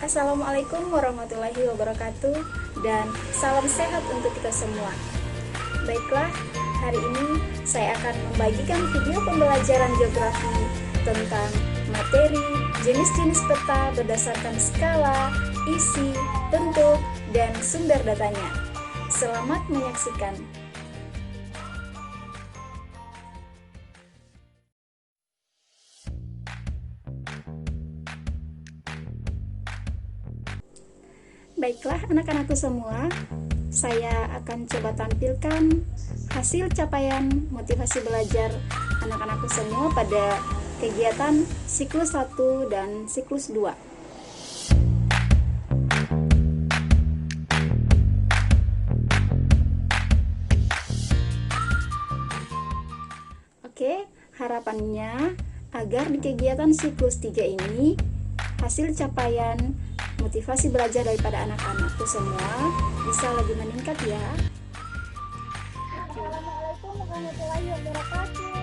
Assalamualaikum warahmatullahi wabarakatuh dan salam sehat untuk kita semua. Baiklah, hari ini saya akan membagikan video pembelajaran geografi tentang materi, jenis-jenis peta berdasarkan skala, isi, bentuk, dan sumber datanya. Selamat menyaksikan. Baiklah anak-anakku semua, saya akan coba tampilkan hasil capaian motivasi belajar anak-anakku semua pada kegiatan siklus 1 dan siklus 2. Oke, harapannya agar di kegiatan siklus 3 ini hasil capaian motivasi belajar daripada anak-anakku semua bisa lebih meningkat ya. Assalamualaikum warahmatullahi wabarakatuh.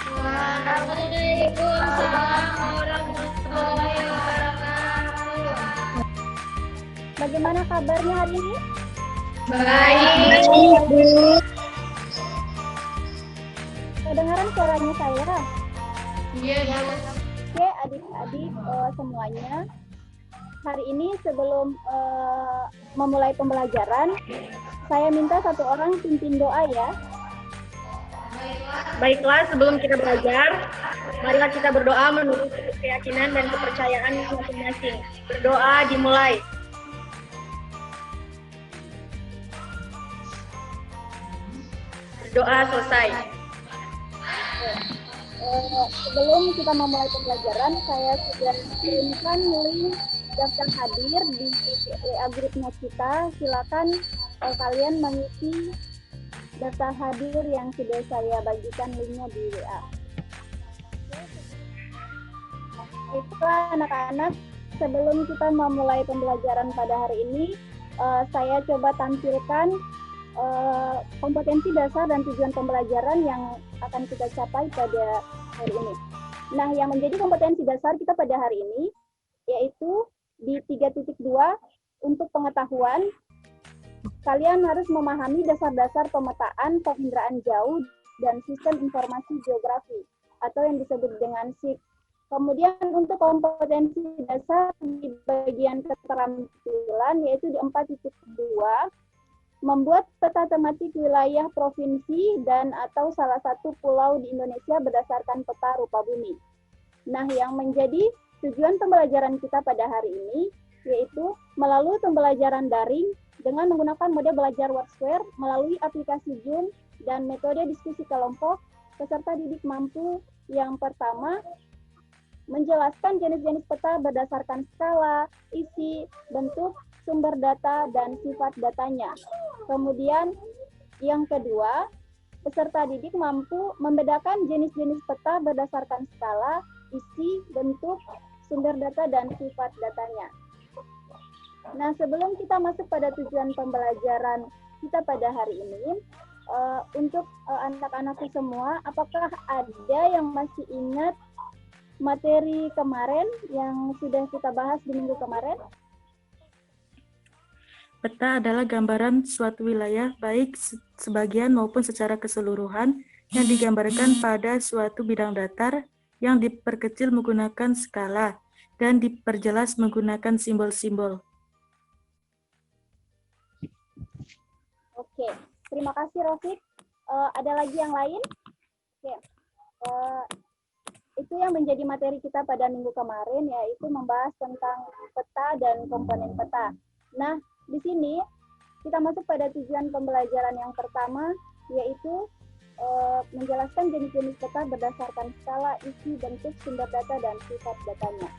Waalaikumsalam warahmatullahi wabarakatuh. Bagaimana kabarnya hari ini? Baik, Bu. Kedengaran suaranya saya? Iya, Bu. Oke, adik-adik semuanya. Hari ini sebelum memulai pembelajaran, saya minta satu orang pimpin doa ya. Baiklah, sebelum kita belajar, marilah kita berdoa menurut keyakinan dan kepercayaan masing-masing. Berdoa dimulai. Berdoa selesai. Sebelum kita memulai pembelajaran, saya sudah kirimkan link daftar hadir di WA grupnya kita. Silakan kalian mengisi daftar hadir yang sudah saya bagikan linknya di WA. Itulah anak-anak, sebelum kita memulai pembelajaran pada hari ini, saya coba tampilkan kompetensi dasar dan tujuan pembelajaran yang akan kita capai pada hari ini. Nah, yang menjadi kompetensi dasar kita pada hari ini yaitu di 3.2 untuk pengetahuan, kalian harus memahami dasar-dasar pemetaan, penginderaan jauh, dan sistem informasi geografi atau yang disebut dengan SIG. Kemudian untuk kompetensi dasar di bagian keterampilan yaitu di 4.2 membuat peta tematik wilayah provinsi dan atau salah satu pulau di Indonesia berdasarkan peta rupa bumi. Nah, yang menjadi tujuan pembelajaran kita pada hari ini yaitu melalui pembelajaran daring dengan menggunakan mode belajar Wordsware melalui aplikasi Zoom dan metode diskusi kelompok, peserta didik mampu yang pertama menjelaskan jenis-jenis peta berdasarkan skala, isi, bentuk, sumber data, dan sifat datanya. Kemudian yang kedua, peserta didik mampu membedakan jenis-jenis peta berdasarkan skala, isi, bentuk, sumber data, dan sifat datanya. Nah, sebelum kita masuk pada tujuan pembelajaran kita pada hari ini, untuk anak-anakku semua, apakah ada yang masih ingat materi kemarin yang sudah kita bahas di minggu kemarin? Peta adalah gambaran suatu wilayah baik sebagian maupun secara keseluruhan yang digambarkan pada suatu bidang datar yang diperkecil menggunakan skala dan diperjelas menggunakan simbol-simbol. Oke, terima kasih Rofik. Ada lagi yang lain? Oke. Itu yang menjadi materi kita pada minggu kemarin, yaitu membahas tentang peta dan komponen peta. Nah, di sini kita masuk pada tujuan pembelajaran yang pertama, yaitu menjelaskan jenis-jenis peta berdasarkan skala, isi, bentuk, sumber data, dan sifat datanya.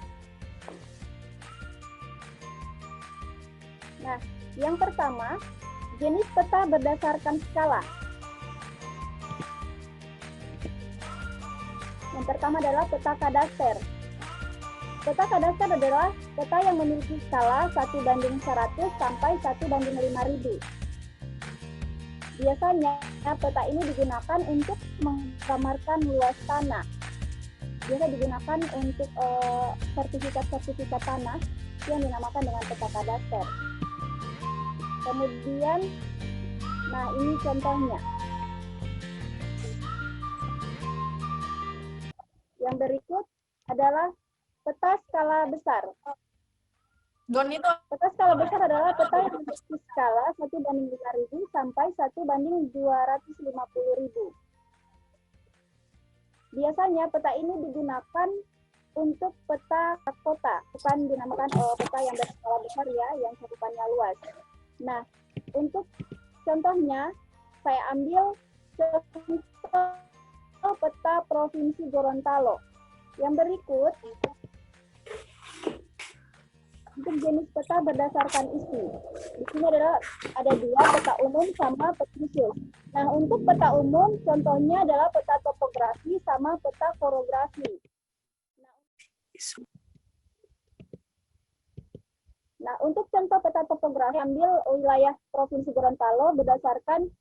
Nah, yang pertama, jenis peta berdasarkan skala. Yang pertama adalah peta kadaster. Peta kadaster adalah peta yang memiliki skala 1:100 sampai 1:5000. Biasanya peta ini digunakan untuk menggambarkan luas tanah. biasa digunakan untuk sertifikat-sertifikat tanah yang dinamakan dengan peta kadaster. Kemudian, nah ini contohnya. Yang berikut adalah peta skala besar. Peta skala besar adalah peta yang memiliki skala 1:5.000 sampai 1:250.000. Biasanya peta ini digunakan untuk peta kota, bukan dinamakan peta yang berskala besar ya, yang cakupannya luas. Nah, untuk contohnya, saya ambil contoh peta Provinsi Gorontalo. Yang berikut, untuk jenis peta berdasarkan isi. Di sini ada dua, peta umum sama peta khusus. Nah, untuk peta umum, contohnya adalah peta topografi sama peta korografi. Nah, untuk contoh peta topografi, ambil wilayah Provinsi Gorontalo berdasarkan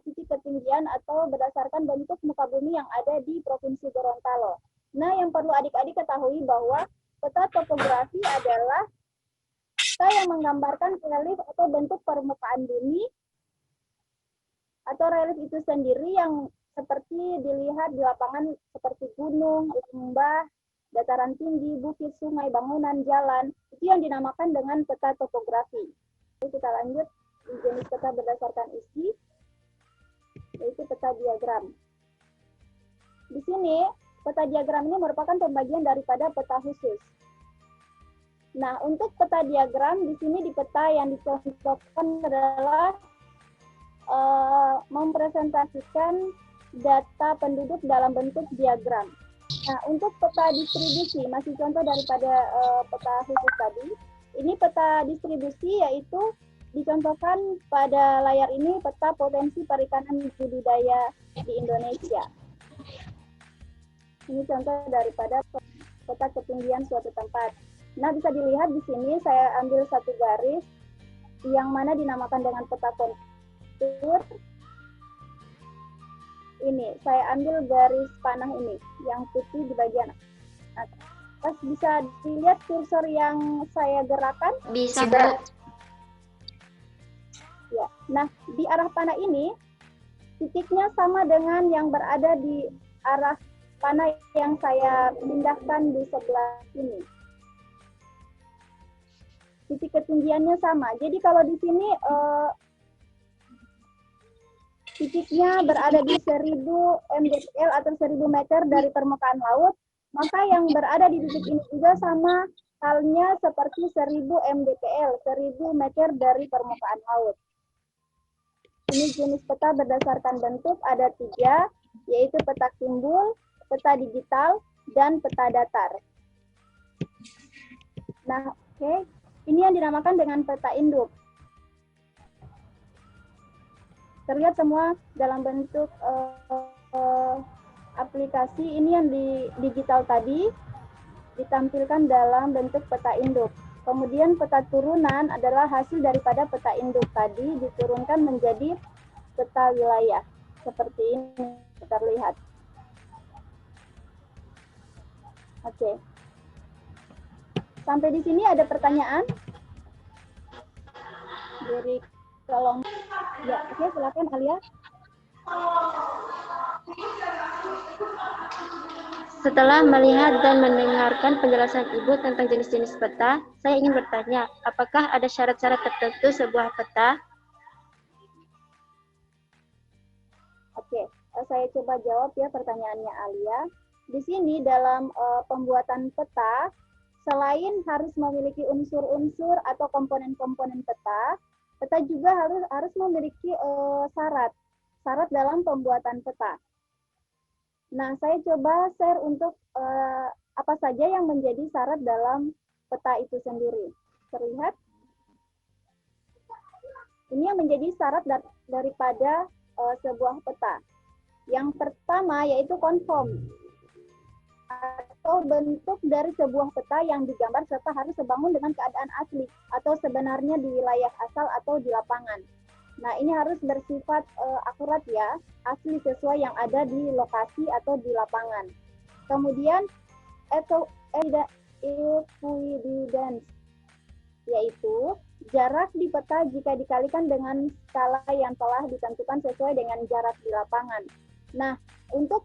titik ketinggian atau berdasarkan bentuk muka bumi yang ada di Provinsi Gorontalo. Nah, yang perlu adik-adik ketahui bahwa peta topografi adalah peta yang menggambarkan relief atau bentuk permukaan bumi atau relief itu sendiri yang seperti dilihat di lapangan seperti gunung, lembah, dataran tinggi, bukit, sungai, bangunan, jalan. Itu yang dinamakan dengan peta topografi. Jadi kita lanjut di jenis peta berdasarkan isi, yaitu peta diagram. Di sini, peta diagram ini merupakan pembagian daripada peta khusus. Nah, untuk peta diagram, di sini di peta yang dicontohkan adalah mempresentasikan data penduduk dalam bentuk diagram. Nah, untuk peta distribusi, masih contoh daripada peta khusus tadi, ini peta distribusi yaitu dicontohkan pada layar ini peta potensi perikanan budidaya di Indonesia. Ini contoh daripada peta ketinggian suatu tempat. Nah, bisa dilihat di sini saya ambil satu garis yang mana dinamakan dengan peta kontur. Ini, saya ambil garis panah ini, yang putih di bagian atas. Bisa dilihat kursor yang saya gerakan? Bisa, Bu. Ya. Nah, di arah panah ini, titiknya sama dengan yang berada di arah panah yang saya pindahkan di sebelah sini. Titik ketinggiannya sama. Jadi kalau di sini titiknya berada di 1000 mdpl atau 1000 meter dari permukaan laut, maka yang berada di titik ini juga sama halnya seperti 1000 mdpl, 1000 meter dari permukaan laut. Ini jenis peta berdasarkan bentuk ada 3, yaitu peta timbul, peta digital, dan peta datar. Nah, oke. Ini yang dinamakan dengan peta induk. Terlihat semua dalam bentuk aplikasi. Ini yang di digital tadi ditampilkan dalam bentuk peta induk. Kemudian peta turunan adalah hasil daripada peta induk tadi diturunkan menjadi peta wilayah. Seperti ini terlihat. Oke. Sampai di sini ada pertanyaan? Dari kolom. Ya, oke, silakan Alia. Setelah melihat dan mendengarkan penjelasan Ibu tentang jenis-jenis peta, saya ingin bertanya, apakah ada syarat-syarat tertentu sebuah peta? Oke, saya coba jawab ya pertanyaannya Alia. Di sini dalam pembuatan peta, selain harus memiliki unsur-unsur atau komponen-komponen peta, peta juga harus memiliki syarat dalam pembuatan peta. Nah, saya coba share untuk apa saja yang menjadi syarat dalam peta itu sendiri. Terlihat? Ini yang menjadi syarat daripada sebuah peta. Yang pertama yaitu konform, atau bentuk dari sebuah peta yang digambar serta harus sebangun dengan keadaan asli atau sebenarnya di wilayah asal atau di lapangan. Nah, ini harus bersifat akurat ya, asli sesuai yang ada di lokasi atau di lapangan. Kemudian equidistance, yaitu jarak di peta jika dikalikan dengan skala yang telah ditentukan sesuai dengan jarak di lapangan. Nah, untuk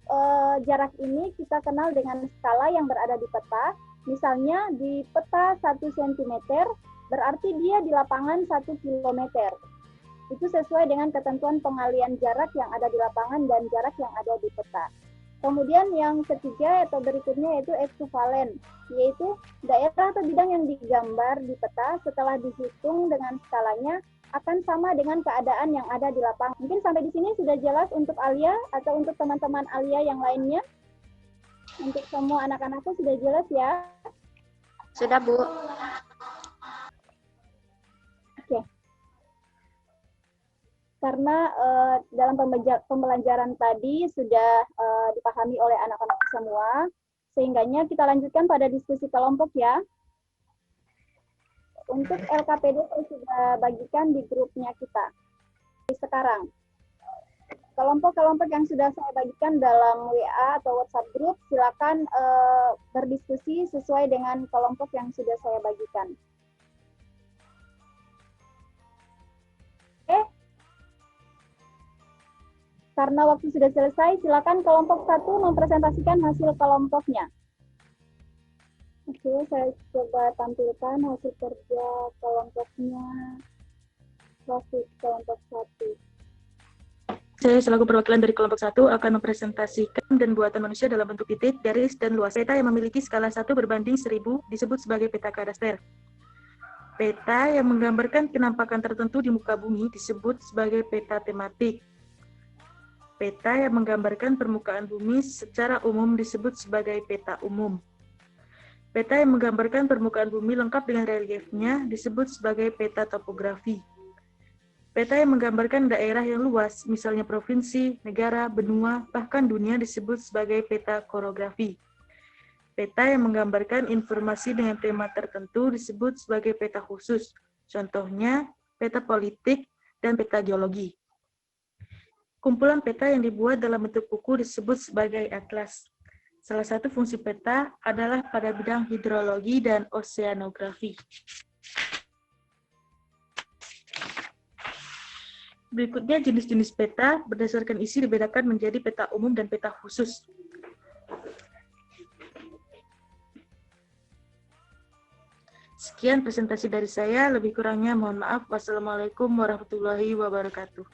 jarak ini kita kenal dengan skala yang berada di peta. Misalnya di peta 1 cm, berarti dia di lapangan 1 km. Itu sesuai dengan ketentuan pengalian jarak yang ada di lapangan dan jarak yang ada di peta. Kemudian yang ketiga atau berikutnya yaitu ekvivalen, yaitu daerah atau bidang yang digambar di peta setelah dihitung dengan skalanya akan sama dengan keadaan yang ada di lapangan. Mungkin sampai di sini sudah jelas untuk Alia atau untuk teman-teman Alia yang lainnya? Untuk semua anak-anakku sudah jelas ya? Sudah, Bu. Oke. Karena dalam pembelajaran tadi sudah dipahami oleh anak-anak semua, sehingganya kita lanjutkan pada diskusi kelompok ya. Untuk LKPD saya sudah bagikan di grupnya kita. Sekarang, kelompok-kelompok yang sudah saya bagikan dalam WA atau WhatsApp group, silakan berdiskusi sesuai dengan kelompok yang sudah saya bagikan. Oke. Karena waktu sudah selesai, silakan kelompok 1 mempresentasikan hasil kelompoknya. Oke, saya coba tampilkan hasil kerja kelompoknya. Hasil kelompok 1. Saya selaku perwakilan dari kelompok 1 akan mempresentasikan dan buatan manusia dalam bentuk titik, garis, dan luas. Peta yang memiliki skala 1 berbanding 1000 disebut sebagai peta kadaster. Peta yang menggambarkan penampakan tertentu di muka bumi disebut sebagai peta tematik. Peta yang menggambarkan permukaan bumi secara umum disebut sebagai peta umum. Peta yang menggambarkan permukaan bumi lengkap dengan reliefnya disebut sebagai peta topografi. Peta yang menggambarkan daerah yang luas, misalnya provinsi, negara, benua, bahkan dunia disebut sebagai peta korografi. Peta yang menggambarkan informasi dengan tema tertentu disebut sebagai peta khusus. Contohnya, peta politik dan peta geologi. Kumpulan peta yang dibuat dalam bentuk buku disebut sebagai atlas. Salah satu fungsi peta adalah pada bidang hidrologi dan oseanografi. Berikutnya jenis-jenis peta berdasarkan isi dibedakan menjadi peta umum dan peta khusus. Sekian presentasi dari saya, lebih kurangnya mohon maaf. Wassalamualaikum warahmatullahi wabarakatuh.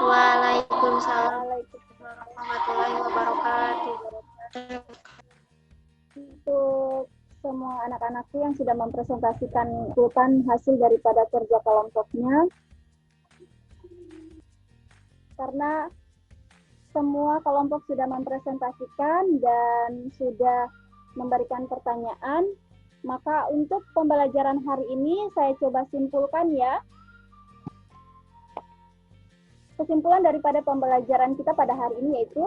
Waalaikumsalam warahmatullahi wabarakatuh. Untuk semua anak-anakku yang sudah mempresentasikan hasil daripada kerja kelompoknya, karena semua kelompok sudah mempresentasikan dan sudah memberikan pertanyaan, maka untuk pembelajaran hari ini saya coba simpulkan ya. Kesimpulan daripada pembelajaran kita pada hari ini yaitu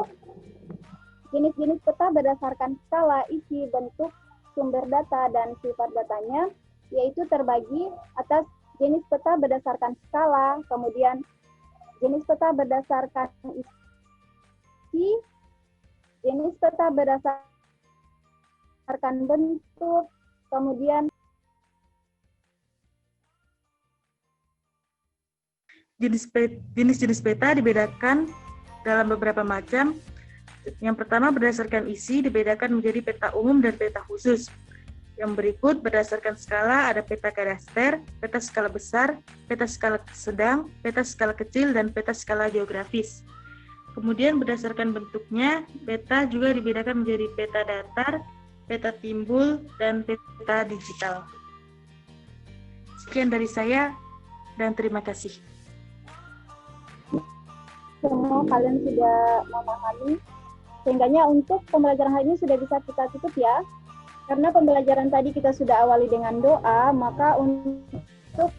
jenis-jenis peta berdasarkan skala, isi, bentuk, sumber data, dan sifat datanya, yaitu terbagi atas jenis peta berdasarkan skala, kemudian jenis peta berdasarkan isi, jenis peta berdasarkan bentuk, kemudian jenis-jenis peta dibedakan dalam beberapa macam. Yang pertama berdasarkan isi dibedakan menjadi peta umum dan peta khusus. Yang berikut berdasarkan skala ada peta kadaster, peta skala besar, peta skala sedang, peta skala kecil, dan peta skala geografis. Kemudian berdasarkan bentuknya, peta juga dibedakan menjadi peta datar, peta timbul, dan peta digital. Sekian dari saya, dan terima kasih. Semua kalian sudah memahami, sehingganya untuk pembelajaran hari ini sudah bisa kita tutup ya. Karena pembelajaran tadi kita sudah awali dengan doa, maka untuk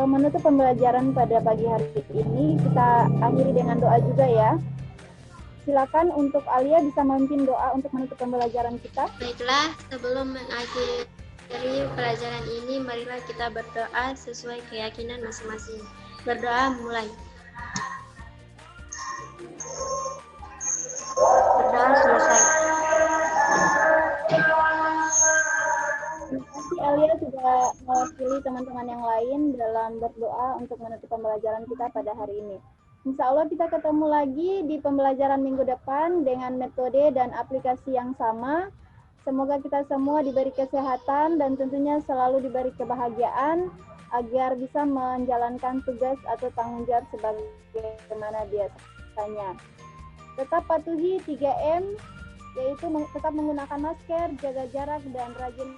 menutup pembelajaran pada pagi hari ini kita akhiri dengan doa juga ya. Silakan untuk Alia bisa memimpin doa untuk menutup pembelajaran kita. Baiklah, sebelum mengakhiri pelajaran ini, marilah kita berdoa sesuai keyakinan masing-masing. Berdoa mulai. Berdoa kasih Alia sudah mewakili teman-teman yang lain dalam berdoa untuk menutup pembelajaran kita pada hari ini. Insya Allah kita ketemu lagi di pembelajaran minggu depan dengan metode dan aplikasi yang sama. Semoga kita semua diberi kesehatan dan tentunya selalu diberi kebahagiaan agar bisa menjalankan tugas atau tanggung jawab sebagaimana biasanya. Tetap patuhi 3M, yaitu tetap menggunakan masker, jaga jarak, dan rajin.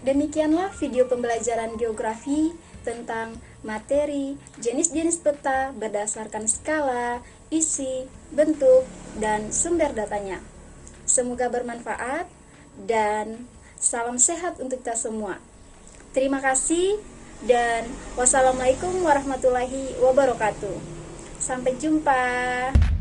Demikianlah video pembelajaran geografi tentang materi, jenis-jenis peta berdasarkan skala, isi, bentuk, dan sumber datanya. Semoga bermanfaat dan salam sehat untuk kita semua. Terima kasih dan wassalamualaikum warahmatullahi wabarakatuh. Sampai jumpa.